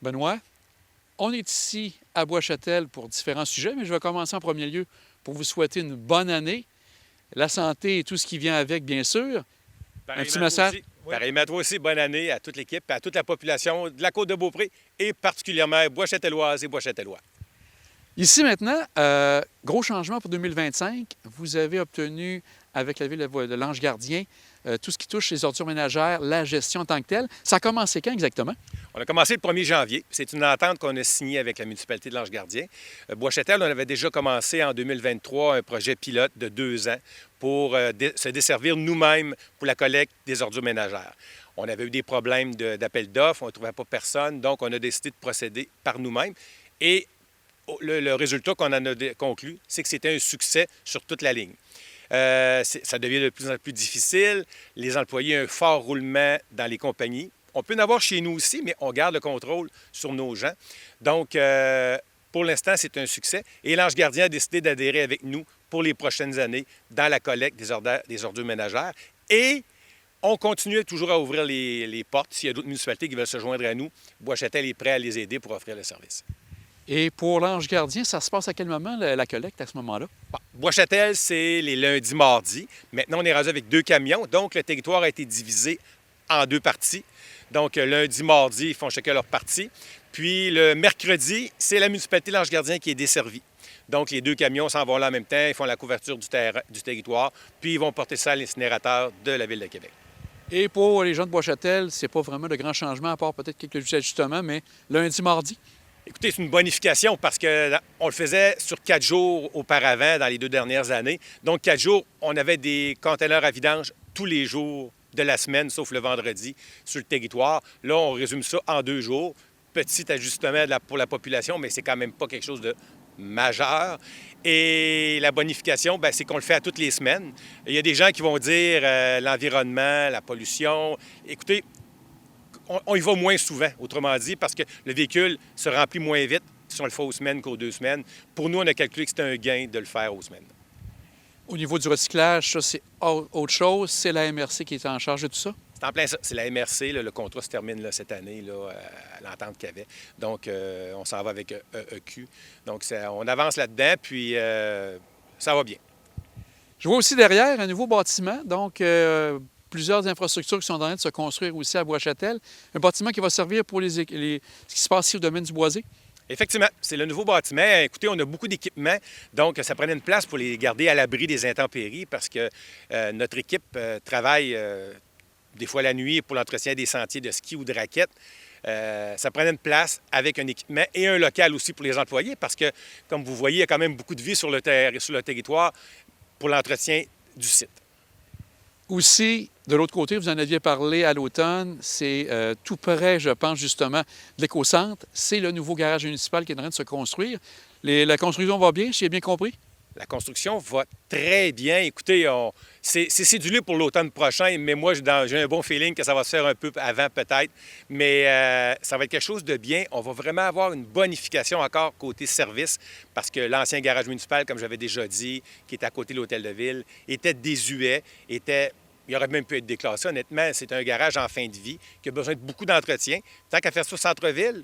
Benoît, on est ici à Bois-Châtel pour différents sujets, mais je vais commencer en premier lieu pour vous souhaiter une bonne année, la santé et tout ce qui vient avec, bien sûr. Un petit Pareillement, toi message. aussi. Oui. Pareillement, toi aussi, bonne année à toute l'équipe, à toute la population de la Côte-de-Beaupré et particulièrement Bois-Châtelloise et Bois-Châtellois. Ici maintenant, gros changement pour 2025. Vous avez obtenu avec la ville de l'Ange-Gardien tout ce qui touche les ordures ménagères, la gestion en tant que telle. Ça a commencé quand exactement? On a commencé le 1er janvier. C'est une entente qu'on a signée avec la municipalité de l'Ange-Gardien. Bois-Châtel, on avait déjà commencé en 2023 un projet pilote de 2 ans pour se desservir nous-mêmes pour la collecte des ordures ménagères. On avait eu des problèmes d'appel d'offres, on ne trouvait pas personne, donc on a décidé de procéder par nous-mêmes. Et le résultat qu'on en a conclu, c'est que c'était un succès sur toute la ligne. Ça devient de plus en plus difficile. Les employés ont un fort roulement dans les compagnies. On peut en avoir chez nous aussi, mais on garde le contrôle sur nos gens. Donc, pour l'instant, c'est un succès. Et l'Ange Gardien a décidé d'adhérer avec nous pour les prochaines années dans la collecte des ordures ménagères. Et on continue toujours à ouvrir les portes. S'il y a d'autres municipalités qui veulent se joindre à nous, Bois-Châtel est prêt à les aider pour offrir le service. Et pour l'Ange Gardien, ça se passe à quel moment, la collecte, à ce moment-là? Bon, Bois-Châtel, c'est les lundis, mardis. Maintenant, on est rendu avec 2 camions. Donc, le territoire a été divisé en 2 parties. Donc, lundi, mardi, ils font chacun leur partie. Puis, le mercredi, c'est la municipalité de l'Ange-Gardien qui est desservie. Donc, les 2 camions s'en vont là en même temps, ils font la couverture du territoire, puis ils vont porter ça à l'incinérateur de la Ville de Québec. Et pour les gens de Bois-Châtel, c'est pas vraiment de grands changements, à part peut-être quelques ajustements, mais lundi, mardi? Écoutez, c'est une bonification parce qu'on le faisait sur 4 jours auparavant dans les 2 dernières années. Donc, 4 jours, on avait des conteneurs à vidange tous les jours de la semaine, sauf le vendredi, sur le territoire. Là, on résume ça en 2 jours. Petit ajustement pour la population, mais c'est quand même pas quelque chose de majeur. Et la bonification, bien, c'est qu'on le fait à toutes les semaines. Il y a des gens qui vont dire l'environnement, la pollution. Écoutez, on y va moins souvent, autrement dit, parce que le véhicule se remplit moins vite si on le fait aux semaines qu'aux 2 semaines. Pour nous, on a calculé que c'était un gain de le faire aux semaines. Au niveau du recyclage, ça, c'est autre chose. C'est la MRC qui est en charge de tout ça? C'est en plein ça. C'est la MRC. Là, le contrat se termine là, cette année, là, à l'entente qu'il y avait. Donc, on s'en va avec EQ. Donc, on avance là-dedans, puis ça va bien. Je vois aussi derrière un nouveau bâtiment, donc plusieurs infrastructures qui sont en train de se construire aussi à Bois-Châtel. Un bâtiment qui va servir pour ce qui se passe ici au domaine du boisé. Effectivement, c'est le nouveau bâtiment. Écoutez, on a beaucoup d'équipements, donc ça prenait une place pour les garder à l'abri des intempéries parce que notre équipe travaille des fois la nuit pour l'entretien des sentiers de ski ou de raquettes. Ça prenait une place avec un équipement et un local aussi pour les employés parce que, comme vous voyez, il y a quand même beaucoup de vie sur le territoire pour l'entretien du site. Aussi, de l'autre côté, vous en aviez parlé à l'automne, c'est tout près, je pense, justement, de l'écocentre. C'est le nouveau garage municipal qui est en train de se construire. La construction va bien, si j'ai bien compris? La construction va très bien. Écoutez, c'est cédulé pour l'automne prochain, mais moi, j'ai un bon feeling que ça va se faire un peu avant peut-être. Mais ça va être quelque chose de bien. On va vraiment avoir une bonification encore côté service parce que l'ancien garage municipal, comme j'avais déjà dit, qui était à côté de l'hôtel de ville, était désuet, il aurait même pu être déclassé. Honnêtement, c'est un garage en fin de vie qui a besoin de beaucoup d'entretien. Tant qu'à faire ça au centre-ville,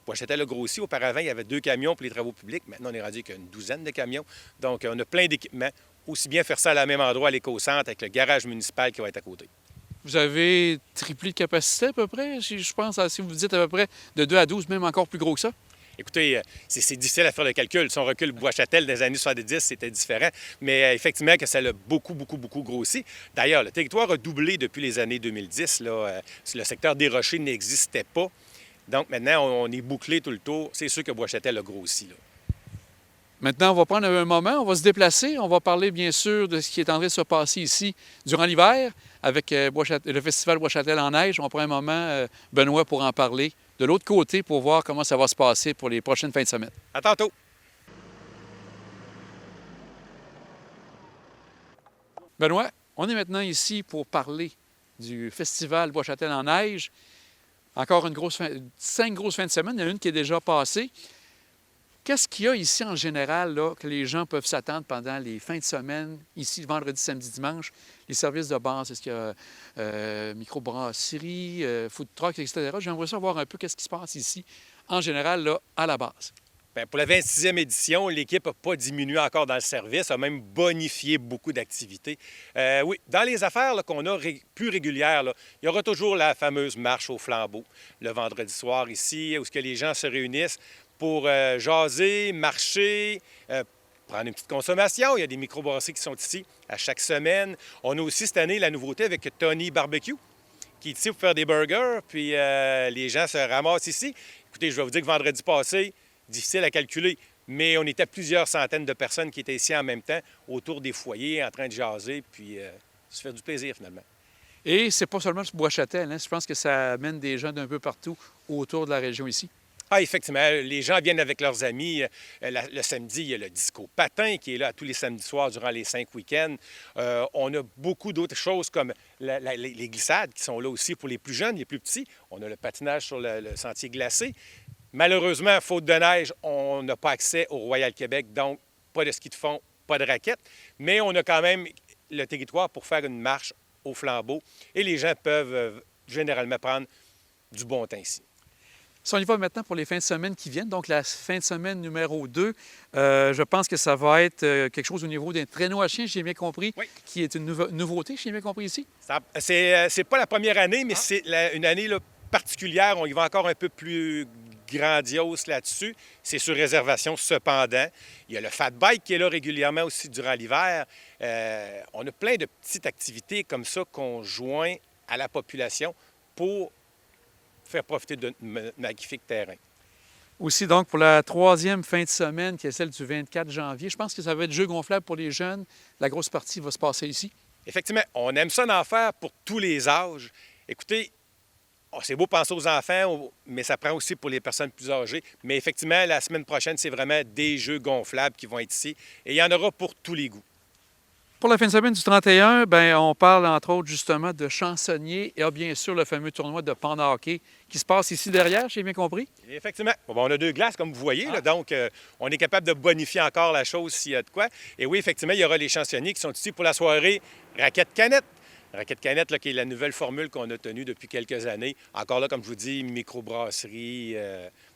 Bois-Châtel a grossi. Auparavant, il y avait 2 camions pour les travaux publics. Maintenant, on est rendu qu'une douzaine de camions. Donc, on a plein d'équipements. Aussi bien faire ça à la même endroit, à l'éco-centre, avec le garage municipal qui va être à côté. Vous avez triplé de capacité à peu près, je pense, si vous dites à peu près de 2 à 12, même encore plus gros que ça? Écoutez, c'est difficile à faire le calcul. Si on recule Bois-Châtel des années 70, c'était différent. Mais effectivement, que ça a beaucoup, beaucoup, beaucoup grossi. D'ailleurs, le territoire a doublé depuis les années 2010. Là, le secteur des Rochers n'existait pas. Donc maintenant, on est bouclé tout le tour. C'est sûr que Bois-Châtel a grossi. Là. Maintenant, on va prendre un moment, on va se déplacer. On va parler bien sûr de ce qui est en train de se passer ici durant l'hiver avec le Festival Bois-Châtel en neige. On prend un moment, Benoît, pour en parler de l'autre côté pour voir comment ça va se passer pour les prochaines fins de semaine. À tantôt! Benoît, on est maintenant ici pour parler du Festival Bois-Châtel en neige. Encore 5 grosses fins de semaine. Il y en a une qui est déjà passée. Qu'est-ce qu'il y a ici en général là, que les gens peuvent s'attendre pendant les fins de semaine, ici, vendredi, samedi, dimanche? Les services de base, est-ce qu'il y a microbrasserie, food truck, etc.? J'aimerais savoir un peu qu'est-ce qui se passe ici, en général, là, à la base. Bien, pour la 26e édition, l'équipe n'a pas diminué encore dans le service, a même bonifié beaucoup d'activités. Oui, dans les affaires là, qu'on a plus régulières, là, il y aura toujours la fameuse marche au flambeau le vendredi soir ici, où ce que les gens se réunissent pour jaser, marcher, prendre une petite consommation. Il y a des microbrasseries qui sont ici à chaque semaine. On a aussi cette année la nouveauté avec Tony Barbecue, qui est ici pour faire des burgers, puis les gens se ramassent ici. Écoutez, je vais vous dire que vendredi passé, difficile à calculer, mais on était plusieurs centaines de personnes qui étaient ici en même temps, autour des foyers, en train de jaser, puis se faire du plaisir finalement. Et c'est pas seulement sur Bois-Châtel, hein? Je pense que ça amène des gens d'un peu partout autour de la région ici. Ah, effectivement, les gens viennent avec leurs amis. Le samedi, il y a le disco patin qui est là tous les samedis soirs durant les 5 week-ends. On a beaucoup d'autres choses comme les glissades qui sont là aussi pour les plus jeunes, les plus petits. On a le patinage sur le sentier glacé. Malheureusement, faute de neige, on n'a pas accès au Royal Québec, donc pas de ski de fond, pas de raquettes. Mais on a quand même le territoire pour faire une marche au flambeau et les gens peuvent généralement prendre du bon temps ici. Si on y va maintenant pour les fins de semaine qui viennent, donc la fin de semaine numéro 2, je pense que ça va être quelque chose au niveau d'un traîneau à chien, j'ai bien compris, oui, qui est une nouveauté, j'ai bien compris ici. C'est pas la première année, mais c'est une année là, particulière. On y va encore un peu plus grandiose là-dessus. C'est sur réservation cependant. Il y a le Fat Bike qui est là régulièrement aussi durant l'hiver. On a plein de petites activités comme ça qu'on joint à la population pour faire profiter de notre magnifique terrain. Aussi, donc, pour la 3e fin de semaine, qui est celle du 24 janvier, je pense que ça va être jeu gonflable pour les jeunes. La grosse partie va se passer ici. Effectivement, on aime ça d'en faire pour tous les âges. Écoutez, c'est beau penser aux enfants, mais ça prend aussi pour les personnes plus âgées. Mais effectivement, la semaine prochaine, c'est vraiment des jeux gonflables qui vont être ici. Et il y en aura pour tous les goûts. Pour la fin de semaine du 31, bien, on parle entre autres justement de chansonniers et bien sûr le fameux tournoi de panda hockey qui se passe ici derrière, j'ai bien compris? Effectivement. Bon, on a 2 glaces, comme vous voyez, là, donc on est capable de bonifier encore la chose s'il y a de quoi. Et oui, effectivement, il y aura les chansonniers qui sont ici pour la soirée Raquette-Canette. Raquette-Canette, là, qui est la nouvelle formule qu'on a tenue depuis quelques années. Encore là, comme je vous dis, microbrasserie.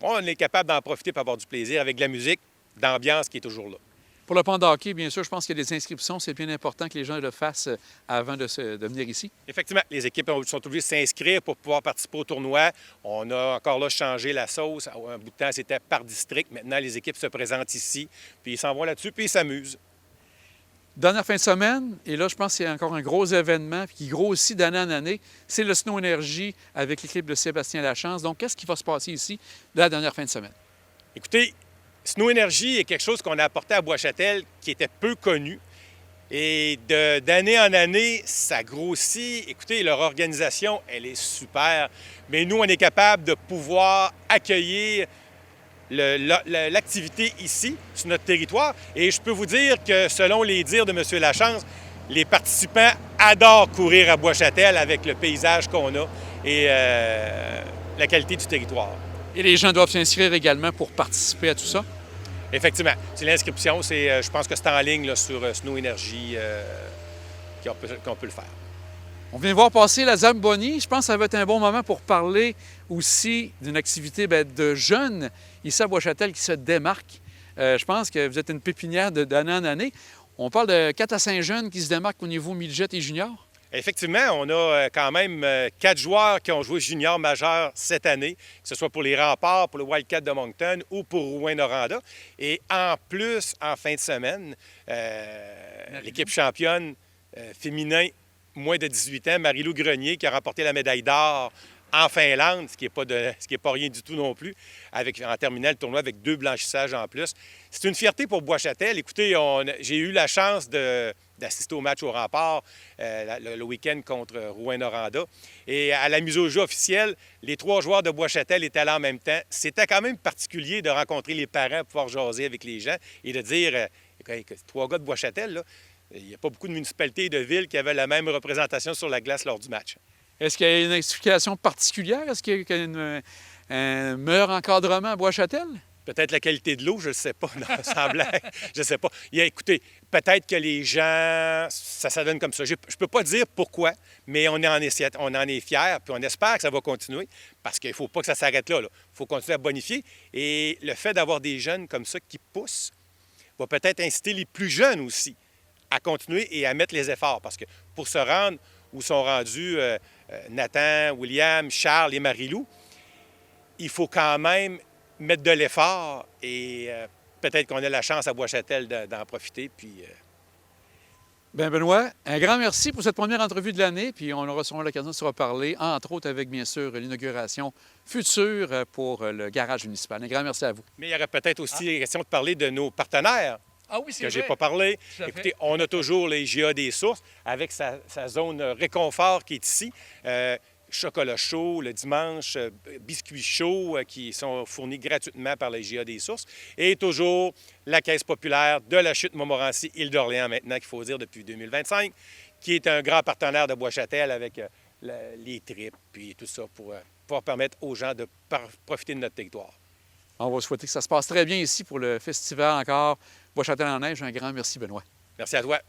On est capable d'en profiter pour avoir du plaisir avec de la musique, d'ambiance qui est toujours là. Pour le panda hockey, bien sûr, je pense qu'il y a des inscriptions. C'est bien important que les gens le fassent avant de venir ici. Effectivement, les équipes sont obligées de s'inscrire pour pouvoir participer au tournoi. On a encore là changé la sauce. Un bout de temps, c'était par district. Maintenant, les équipes se présentent ici, puis ils s'en vont là-dessus, puis ils s'amusent. Dernière fin de semaine, et là, je pense qu'il y a encore un gros événement qui grossit d'année en année, c'est le Snow Energy avec l'équipe de Sébastien Lachance. Donc, qu'est-ce qui va se passer ici la dernière fin de semaine? Écoutez, Snow Energy est quelque chose qu'on a apporté à Bois-Châtel qui était peu connu. Et d'année en année, ça grossit. Écoutez, leur organisation, elle est super. Mais nous, on est capable de pouvoir accueillir l'activité ici, sur notre territoire. Et je peux vous dire que, selon les dires de M. Lachance, les participants adorent courir à Bois-Châtel avec le paysage qu'on a et la qualité du territoire. Et les gens doivent s'inscrire également pour participer à tout ça? Effectivement. C'est l'inscription. Je pense que c'est en ligne là, sur Snow Energy qu'on peut le faire. On vient voir passer la Zamboni. Je pense que ça va être un bon moment pour parler aussi d'une activité de jeunes ici à Bois-Châtel qui se démarque. Je pense que vous êtes une pépinière d'année en année. On parle de 4 à 5 jeunes qui se démarquent au niveau midget et junior. Effectivement, on a quand même 4 joueurs qui ont joué junior majeur cette année, que ce soit pour les Remparts, pour le Wildcat de Moncton ou pour Rouyn-Noranda. Et en plus, en fin de semaine, l'équipe championne féminin moins de 18 ans, Marie-Lou Grenier, qui a remporté la médaille d'or en Finlande, ce qui n'est pas rien du tout non plus, en terminant le tournoi avec 2 blanchissages en plus. C'est une fierté pour Bois-Châtel. Écoutez, j'ai eu la chance d'assister au match au Rempart le week-end contre Rouyn-Noranda. Et à la mise au jeu officielle, les 3 joueurs de Bois-Châtel étaient là en même temps. C'était quand même particulier de rencontrer les parents, pouvoir jaser avec les gens et de dire 3 gars de Bois-Châtel, là, il n'y a pas beaucoup de municipalités et de villes qui avaient la même représentation sur la glace lors du match. Est-ce qu'il y a une explication particulière? Est-ce qu'il y a un meilleur encadrement à Bois-Châtel? Peut-être la qualité de l'eau, je ne sais pas, non, sans blague, je ne sais pas. Écoutez, peut-être que les gens, ça donne comme ça. Je ne peux pas dire pourquoi, mais on en est fiers, puis on espère que ça va continuer, parce qu'il ne faut pas que ça s'arrête là. Il faut continuer à bonifier. Et le fait d'avoir des jeunes comme ça qui poussent va peut-être inciter les plus jeunes aussi à continuer et à mettre les efforts, parce que pour se rendre où sont rendus Nathan, William, Charles et Marie-Lou, il faut quand même mettre de l'effort et peut-être qu'on a la chance à Bois-Châtel d'en profiter. Puis, Bien, Benoît, un grand merci pour cette première entrevue de l'année, puis on aura sûrement l'occasion de se reparler, entre autres avec, bien sûr, l'inauguration future pour le garage municipal. Un grand merci à vous. Mais il y aurait peut-être aussi la question de parler de nos partenaires. Ah oui, c'est que vrai. je n'ai pas parlé. Écoutez, on a toujours les IGA des sources avec sa zone réconfort qui est ici. Chocolat chaud le dimanche, biscuits chauds qui sont fournis gratuitement par les IGA des sources. Et toujours la Caisse populaire de la chute Montmorency-Île d'Orléans maintenant, qu'il faut dire depuis 2025, qui est un grand partenaire de Bois-Châtel avec les tripes et tout ça pour pouvoir permettre aux gens de profiter de notre territoire. On va souhaiter que ça se passe très bien ici pour le festival encore Bois-Châtel en neige. Un grand merci, Benoît. Merci à toi.